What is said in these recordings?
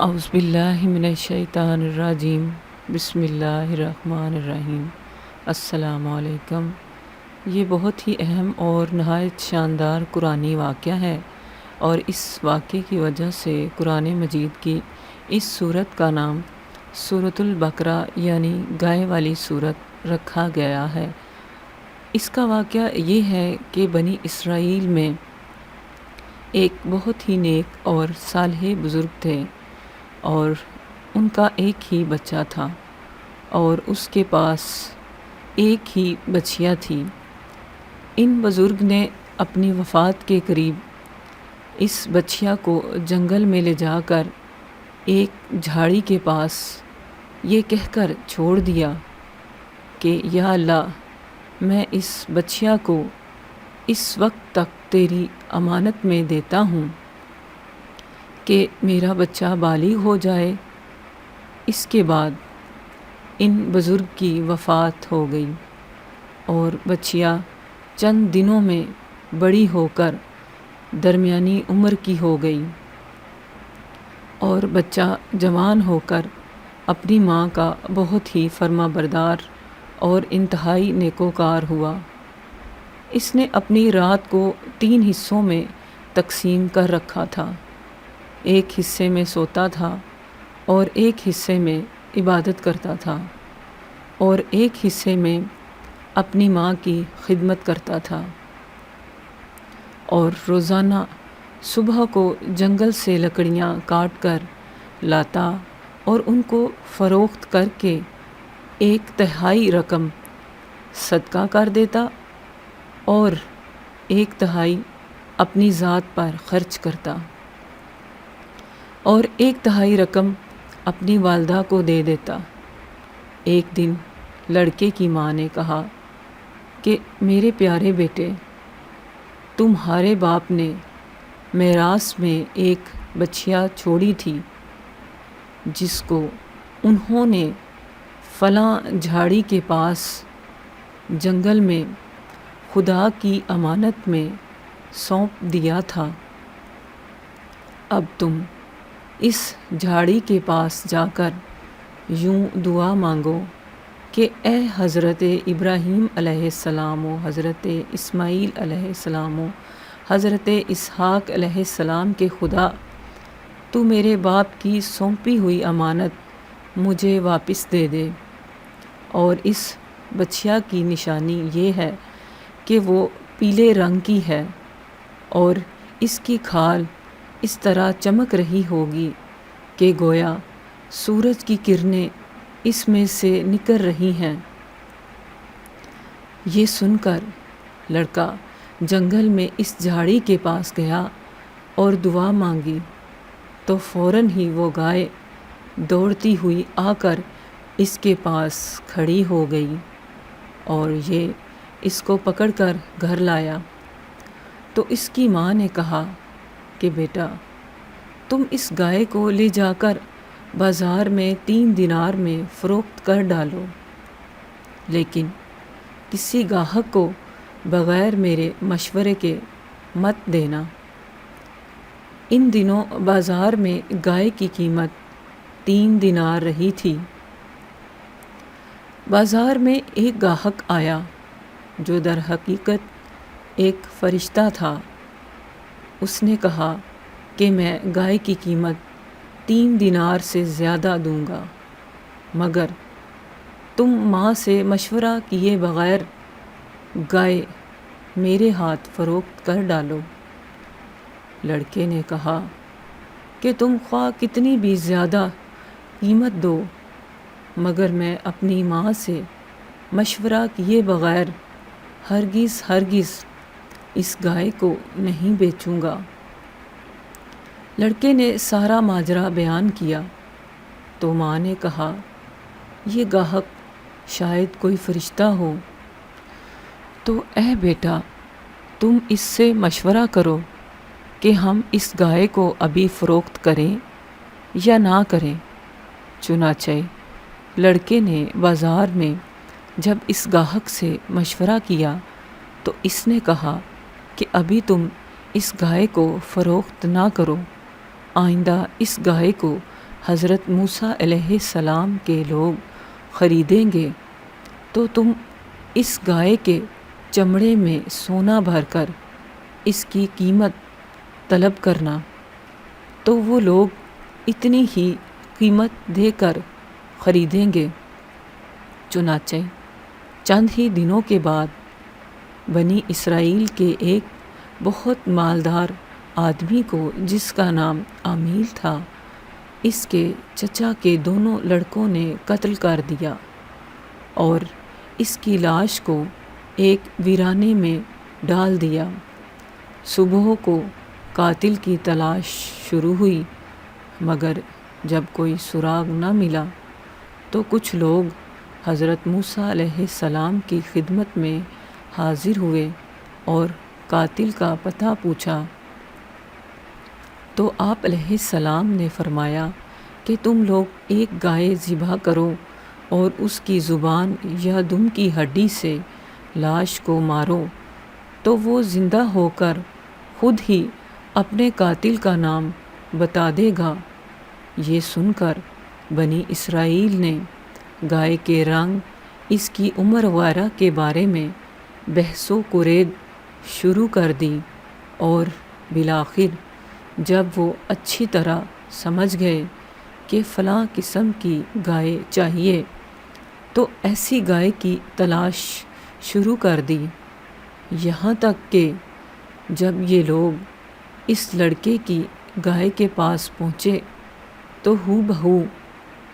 اعوذ باللہ من الشیطان الرجیم بسم اللہ الرحمن الرحیم۔ السلام علیکم۔ یہ بہت ہی اہم اور نہایت شاندار قرآنی واقعہ ہے، اور اس واقعے کی وجہ سے قرآن مجید کی اس سورت کا نام سورۃ البقرہ یعنی گائے والی سورت رکھا گیا ہے۔ اس کا واقعہ یہ ہے کہ بنی اسرائیل میں ایک بہت ہی نیک اور صالح بزرگ تھے، اور ان کا ایک ہی بچہ تھا، اور اس کے پاس ایک ہی بچیا تھی۔ ان بزرگ نے اپنی وفات کے قریب اس بچیا کو جنگل میں لے جا کر ایک جھاڑی کے پاس یہ کہہ کر چھوڑ دیا کہ یا اللہ، میں اس بچیا کو اس وقت تک تیری امانت میں دیتا ہوں کہ میرا بچہ بالغ ہو جائے۔ اس کے بعد ان بزرگ کی وفات ہو گئی، اور بچیا چند دنوں میں بڑی ہو کر درمیانی عمر کی ہو گئی، اور بچہ جوان ہو کر اپنی ماں کا بہت ہی فرما بردار اور انتہائی نیکوکار ہوا۔ اس نے اپنی رات کو 3 حصوں میں تقسیم کر رکھا تھا۔ ایک حصے میں سوتا تھا، اور ایک حصے میں عبادت کرتا تھا، اور ایک حصے میں اپنی ماں کی خدمت کرتا تھا، اور روزانہ صبح کو جنگل سے لکڑیاں کاٹ کر لاتا اور ان کو فروخت کر کے 1/3 رقم صدقہ کر دیتا، اور 1/3 اپنی ذات پر خرچ کرتا، اور 1/3 رقم اپنی والدہ کو دے دیتا۔ ایک دن لڑکے کی ماں نے کہا کہ میرے پیارے بیٹے، تمہارے باپ نے میراث میں ایک بچیا چھوڑی تھی، جس کو انہوں نے فلاں جھاڑی کے پاس جنگل میں خدا کی امانت میں سونپ دیا تھا۔ اب تم اس جھاڑی کے پاس جا کر یوں دعا مانگو کہ اے حضرت ابراہیم علیہ السلام و حضرت اسماعیل علیہ السلام و حضرت اسحاق علیہ السلام کے خدا، تو میرے باپ کی سونپی ہوئی امانت مجھے واپس دے دے۔ اور اس بچیا کی نشانی یہ ہے کہ وہ پیلے رنگ کی ہے، اور اس کی کھال اس طرح چمک رہی ہوگی کہ گویا سورج کی کرنیں اس میں سے نکل رہی ہیں۔ یہ سن کر لڑکا جنگل میں اس جھاڑی کے پاس گیا اور دعا مانگی، تو فوراً ہی وہ گائے دوڑتی ہوئی آ کر اس کے پاس کھڑی ہو گئی، اور یہ اس کو پکڑ کر گھر لایا۔ تو اس کی ماں نے کہا کہ بیٹا، تم اس گائے کو لے جا کر بازار میں 3 دینار میں فروخت کر ڈالو، لیکن کسی گاہک کو بغیر میرے مشورے کے مت دینا۔ ان دنوں بازار میں گائے کی قیمت 3 دینار رہی تھی۔ بازار میں ایک گاہک آیا جو در حقیقت ایک فرشتہ تھا۔ اس نے کہا کہ میں گائے کی قیمت 3 دینار سے زیادہ دوں گا، مگر تم ماں سے مشورہ کیے بغیر گائے میرے ہاتھ فروخت کر ڈالو۔ لڑکے نے کہا کہ تم خواہ کتنی بھی زیادہ قیمت دو، مگر میں اپنی ماں سے مشورہ کیے بغیر ہرگز اس گائے کو نہیں بیچوں گا۔ لڑکے نے سارا ماجرا بیان کیا، تو ماں نے کہا یہ گاہک شاید کوئی فرشتہ ہو، تو اے بیٹا، تم اس سے مشورہ کرو کہ ہم اس گائے کو ابھی فروخت کریں یا نہ کریں۔ چنانچہ لڑکے نے بازار میں جب اس گاہک سے مشورہ کیا، تو اس نے کہا کہ ابھی تم اس گائے کو فروخت نہ کرو، آئندہ اس گائے کو حضرت موسیٰ علیہ السلام کے لوگ خریدیں گے تو تم اس گائے کے چمڑے میں سونا بھر کر اس کی قیمت طلب کرنا، تو وہ لوگ اتنی ہی قیمت دے کر خریدیں گے۔ چنانچہ چند ہی دنوں کے بعد بنی اسرائیل کے ایک بہت مالدار آدمی کو، جس کا نام عمیل تھا، اس کے چچا کے دونوں لڑکوں نے قتل کر دیا اور اس کی لاش کو ایک ویرانے میں ڈال دیا۔ صبح کو قاتل کی تلاش شروع ہوئی، مگر جب کوئی سراغ نہ ملا تو کچھ لوگ حضرت موسیٰ علیہ السلام کی خدمت میں حاضر ہوئے اور قاتل کا پتہ پوچھا، تو آپ علیہ السلام نے فرمایا کہ تم لوگ ایک گائے ذبح کرو اور اس کی زبان یا دم کی ہڈی سے لاش کو مارو، تو وہ زندہ ہو کر خود ہی اپنے قاتل کا نام بتا دے گا۔ یہ سن کر بنی اسرائیل نے گائے کے رنگ، اس کی عمر وغیرہ کے بارے میں بحث و کرید شروع کر دی، اور بالآخر جب وہ اچھی طرح سمجھ گئے کہ فلاں قسم کی گائے چاہیے، تو ایسی گائے کی تلاش شروع کر دی، یہاں تک کہ جب یہ لوگ اس لڑکے کی گائے کے پاس پہنچے تو ہو بہو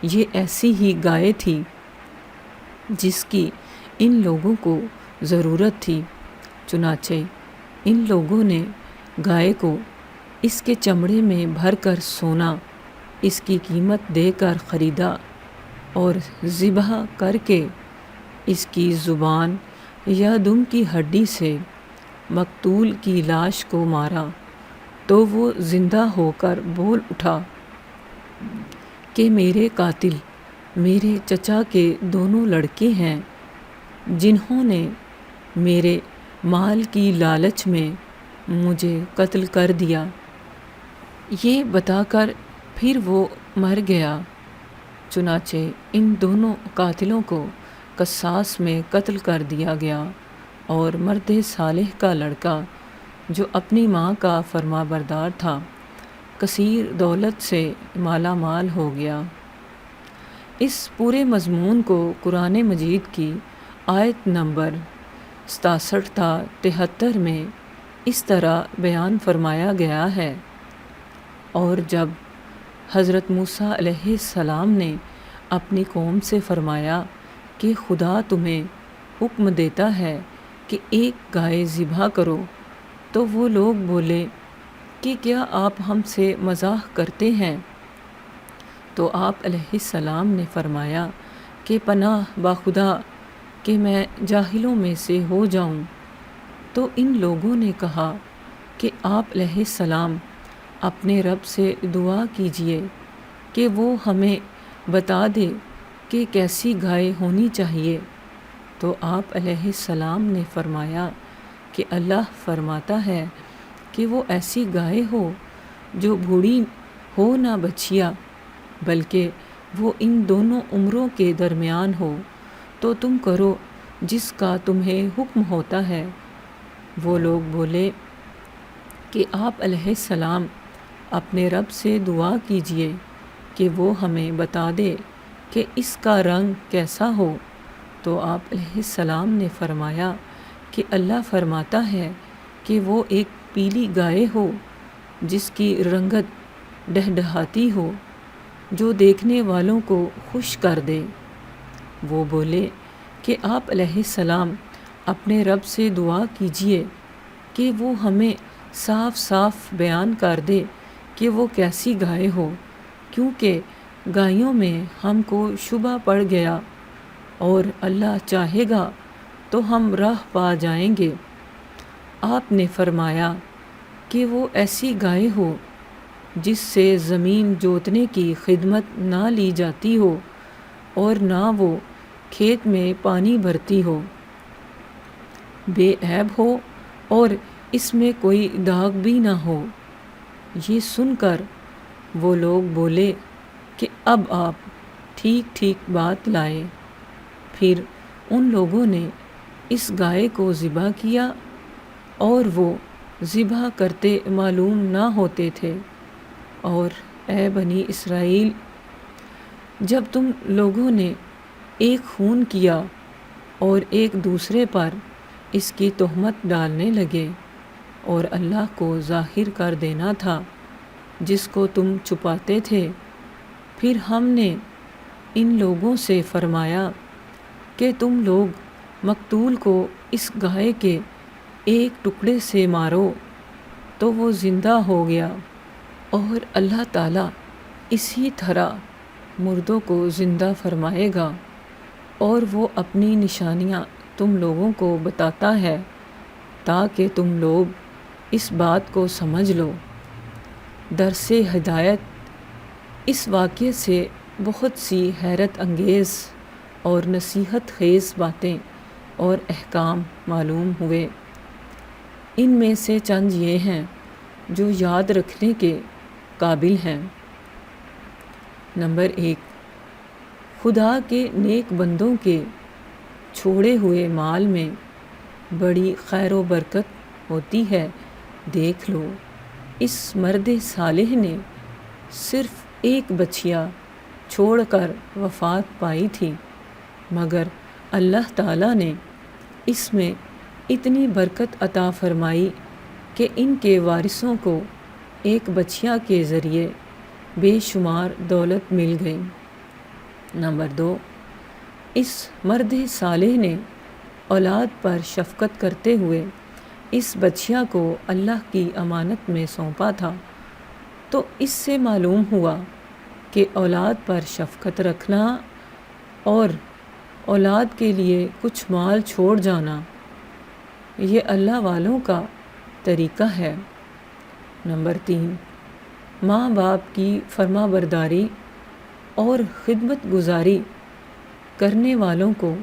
یہ ایسی ہی گائے تھی جس کی ان لوگوں کو ضرورت تھی۔ چنانچہ ان لوگوں نے گائے کو اس کے چمڑے میں بھر کر سونا اس کی قیمت دے کر خریدا اور ذبح کر کے اس کی زبان یا دم کی ہڈی سے مقتول کی لاش کو مارا، تو وہ زندہ ہو کر بول اٹھا کہ میرے قاتل میرے چچا کے دونوں لڑکے ہیں، جنہوں نے میرے مال کی لالچ میں مجھے قتل کر دیا۔ یہ بتا کر پھر وہ مر گیا۔ چنانچہ ان دونوں قاتلوں کو قصاص میں قتل کر دیا گیا، اور مرد صالح کا لڑکا جو اپنی ماں کا فرما بردار تھا، کثیر دولت سے مالا مال ہو گیا۔ اس پورے مضمون کو قرآن مجید کی آیت نمبر 67 تا 73 میں اس طرح بیان فرمایا گیا ہے، اور جب حضرت موسیٰ علیہ السلام نے اپنی قوم سے فرمایا کہ خدا تمہیں حکم دیتا ہے کہ ایک گائے ذبح کرو، تو وہ لوگ بولے کہ کیا آپ ہم سے مزاح کرتے ہیں؟ تو آپ علیہ السلام نے فرمایا کہ پناہ با خدا کہ میں جاہلوں میں سے ہو جاؤں۔ تو ان لوگوں نے کہا کہ آپ علیہ السلام اپنے رب سے دعا کیجئے کہ وہ ہمیں بتا دے کہ کیسی گائے ہونی چاہیے۔ تو آپ علیہ السلام نے فرمایا کہ اللہ فرماتا ہے کہ وہ ایسی گائے ہو جو بوڑھی ہو نہ بچیا، بلکہ وہ ان دونوں عمروں کے درمیان ہو، تو تم کرو جس کا تمہیں حکم ہوتا ہے۔ وہ لوگ بولے کہ آپ علیہ السلام اپنے رب سے دعا کیجئے کہ وہ ہمیں بتا دے کہ اس کا رنگ کیسا ہو۔ تو آپ علیہ السلام نے فرمایا کہ اللہ فرماتا ہے کہ وہ ایک پیلی گائے ہو جس کی رنگت ڈہڈہاتی ہو، جو دیکھنے والوں کو خوش کر دے۔ وہ بولے کہ آپ علیہ السلام اپنے رب سے دعا کیجئے کہ وہ ہمیں صاف صاف بیان کر دے کہ وہ کیسی گائے ہو، کیونکہ گائیوں میں ہم کو شبہ پڑ گیا، اور اللہ چاہے گا تو ہم راہ پا جائیں گے۔ آپ نے فرمایا کہ وہ ایسی گائے ہو جس سے زمین جوتنے کی خدمت نہ لی جاتی ہو، اور نہ وہ کھیت میں پانی بھرتی ہو، بے عیب ہو اور اس میں کوئی داغ بھی نہ ہو۔ یہ سن کر وہ لوگ بولے کہ اب آپ ٹھیک ٹھیک بات لائے۔ پھر ان لوگوں نے اس گائے کو ذبح کیا اور وہ ذبح کرتے معلوم نہ ہوتے تھے۔ اور اے بنی اسرائیل، جب تم لوگوں نے ایک خون کیا اور ایک دوسرے پر اس کی تہمت ڈالنے لگے اور اللہ کو ظاہر کر دینا تھا جس کو تم چھپاتے تھے، پھر ہم نے ان لوگوں سے فرمایا کہ تم لوگ مقتول کو اس گائے کے ایک ٹکڑے سے مارو تو وہ زندہ ہو گیا، اور اللہ تعالیٰ اسی طرح مردوں کو زندہ فرمائے گا، اور وہ اپنی نشانیاں تم لوگوں کو بتاتا ہے تاکہ تم لوگ اس بات کو سمجھ لو۔ درس ہدایت، اس واقعے سے بہت سی حیرت انگیز اور نصیحت خیز باتیں اور احکام معلوم ہوئے۔ ان میں سے چند یہ ہیں جو یاد رکھنے کے قابل ہیں۔ نمبر 1، خدا کے نیک بندوں کے چھوڑے ہوئے مال میں بڑی خیر و برکت ہوتی ہے۔ دیکھ لو، اس مرد صالح نے صرف ایک بچیا چھوڑ کر وفات پائی تھی، مگر اللہ تعالیٰ نے اس میں اتنی برکت عطا فرمائی کہ ان کے وارثوں کو ایک بچیا کے ذریعے بے شمار دولت مل گئی۔ نمبر 2، اس مرد صالح نے اولاد پر شفقت کرتے ہوئے اس بچیا کو اللہ کی امانت میں سونپا تھا، تو اس سے معلوم ہوا کہ اولاد پر شفقت رکھنا اور اولاد کے لیے کچھ مال چھوڑ جانا یہ اللہ والوں کا طریقہ ہے۔ نمبر 3، ماں باپ کی فرما برداری اور خدمت گزاری کرنے والوں کو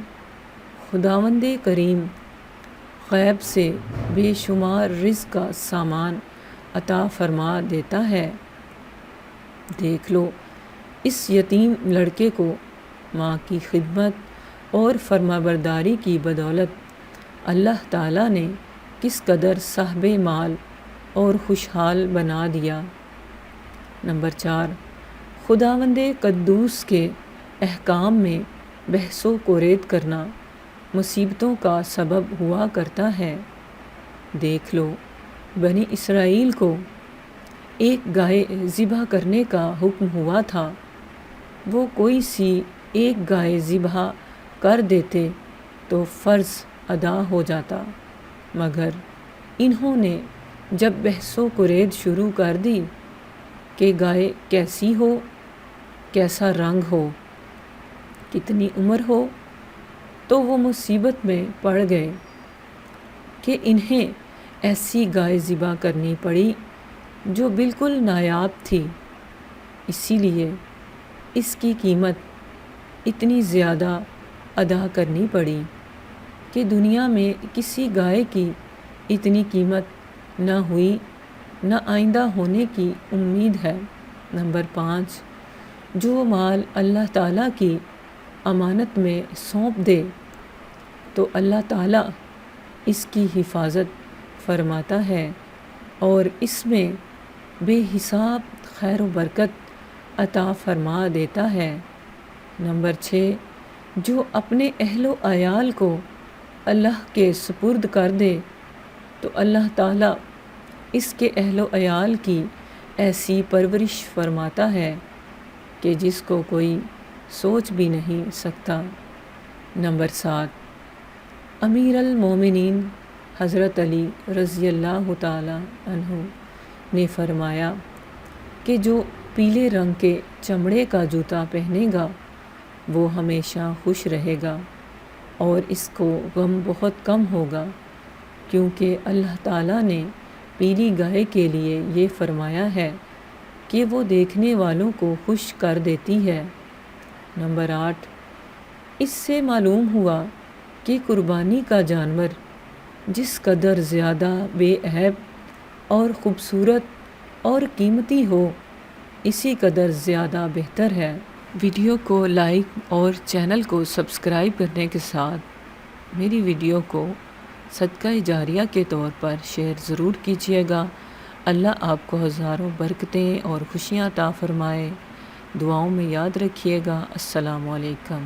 خداوند کریم غیب سے بے شمار رزق کا سامان عطا فرما دیتا ہے۔ دیکھ لو، اس یتیم لڑکے کو ماں کی خدمت اور فرما برداری کی بدولت اللہ تعالیٰ نے کس قدر صاحب مال اور خوشحال بنا دیا۔ نمبر 4، خداوند قدوس کے احکام میں بحث و کورید کرنا مصیبتوں کا سبب ہوا کرتا ہے۔ دیکھ لو، بنی اسرائیل کو ایک گائے ذبح کرنے کا حکم ہوا تھا، وہ کوئی سی ایک گائے ذبح کر دیتے تو فرض ادا ہو جاتا، مگر انہوں نے جب بحث و کورید شروع کر دی کہ گائے کیسی ہو، کیسا رنگ ہو، کتنی عمر ہو، تو وہ مصیبت میں پڑ گئے کہ انہیں ایسی گائے ذبح کرنی پڑی جو بالکل نایاب تھی۔ اسی لیے اس کی قیمت اتنی زیادہ ادا کرنی پڑی کہ دنیا میں کسی گائے کی اتنی قیمت نہ ہوئی، نہ آئندہ ہونے کی امید ہے۔ نمبر 5، جو مال اللہ تعالیٰ کی امانت میں سونپ دے تو اللہ تعالیٰ اس کی حفاظت فرماتا ہے اور اس میں بے حساب خیر و برکت عطا فرما دیتا ہے۔ نمبر 6، جو اپنے اہل و عیال کو اللہ کے سپرد کر دے تو اللہ تعالیٰ اس کے اہل و عیال کی ایسی پرورش فرماتا ہے کہ جس کو کوئی سوچ بھی نہیں سکتا۔ نمبر 7، امیر المومنین حضرت علی رضی اللہ تعالیٰ عنہ نے فرمایا کہ جو پیلے رنگ کے چمڑے کا جوتا پہنے گا وہ ہمیشہ خوش رہے گا اور اس کو غم بہت کم ہوگا، کیونکہ اللہ تعالیٰ نے پیلی گائے کے لیے یہ فرمایا ہے کہ وہ دیکھنے والوں کو خوش کر دیتی ہے۔ نمبر 8، اس سے معلوم ہوا کہ قربانی کا جانور جس قدر زیادہ بے عیب اور خوبصورت اور قیمتی ہو، اسی قدر زیادہ بہتر ہے۔ ویڈیو کو لائک اور چینل کو سبسکرائب کرنے کے ساتھ میری ویڈیو کو صدقہ جاریہ کے طور پر شیئر ضرور کیجیے گا۔ اللہ آپ کو ہزاروں برکتیں اور خوشیاں عطا فرمائے۔ دعاؤں میں یاد رکھیے گا۔ السلام علیکم۔